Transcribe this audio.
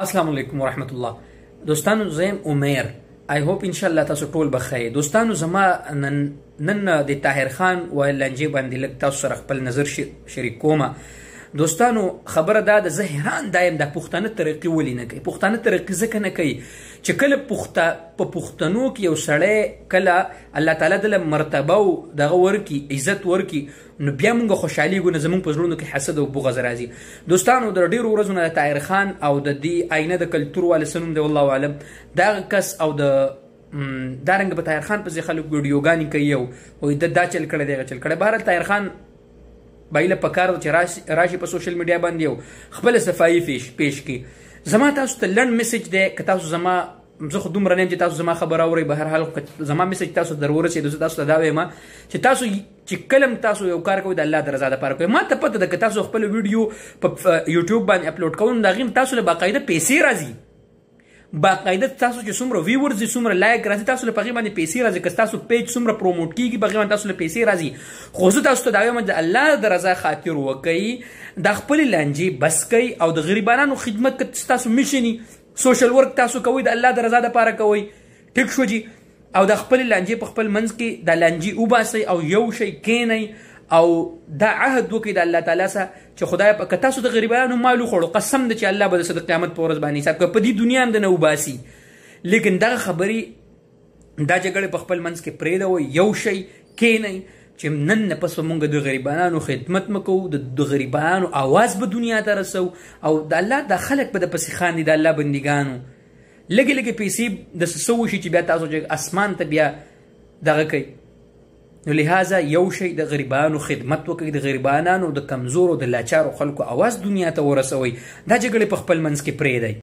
السلام علیکم ورحمت الله دوستانو زم عمر آی هوپ ان شاء الله تاسو ټول بخیر دوستانو زما نن د طاهر خان و لنجې باندې لک تاسو سره خپل نظر شریک کوم دوستانو خبره دا زه حیران دایم د پښتنه طریقې ولې نه کوي پښتنه طریقې ځکه نه کوي چې کله په پښتنو کې یو سړی کله الله تعالی د مرتبه او دغه ورکی عزت ورکی نو بیا موږ خوشحالي ګو نه زموږ په زړونو کې حسد او بغض راځي دوستانو د ډیرو ورځو نه طاهر خان او د دې آینه د کلتور والے سنوم دی والله اعلم دا کس او د دارنګ په طاهر خان په خلک ویډیوګانی کوي او دا چل کړي دی چل کړي بهر طاهر خان بایله پکار چې راشي په سوشل میډیا باندې خپل صفائی پیش کی زما تاسو ته لند میسج دی که تاسو زما زه خو دومره نیم چې تاسو زما خبر اورئ به هر حال زما میسج تاسو در ورسېدو زه تاسو ته دا وایم چې تاسو چې کلم تاسو یو کار کوئ د الله د رضا دپاره کوئ ما ته پته ده که تاسو خپل ویډیو په یوټیوب باندې اپلوډ کوئ نو د هغې تاسو له باقاعده پیسې راځي باقاعده تاسو چې څومره ویورز دي څومره لایک راځي تاسو له په هغې باندې پیسې راځي که تاسو پیج څومره پروموټ کېږي په هغې باندې تاسو له پیسې راځي خو زه تاسو ته دا وایم د الله د رضا خاطر وکئ د خپلې لانجې بس کوئ او د غریبانو خدمت که تاسو میشني سوشل ورک تاسو کوئ د الله د رضا دپاره کوئ ټیک شو جي او د خپلې لانجې په خپل منځ کې د لانجې وباسئ او یو شی کینئ او دا عهد وکړئ د الله تعالی سره چې خدای که تاسو د غریبانو مال وخوړو قسم ده چې الله به د قیامت په ورځ باندې حساب کوي په دې دنیا هم د نه وباسي لیکن دغه خبرې دا جګړې په خپل منځ کې پرېږدوئ یو شی کینئ چې نن نه پس موږ د غریبانو خدمت مکو د غریبانو آواز به دنیا ته رسو او د الله د خلک به د پسې خاندي د الله بندګانو لږې لږې پیسې د څه وشي چې بیا تاسو اسمان ته بیا دغه کوي نو لهذا یو شی د غریبانو خدمت وکړئ د غریبانو د کمزورو د لاچارو خلکو آواز دنیا ته ورسوئ دا جګړې په خپل منځ کې پرېږدئ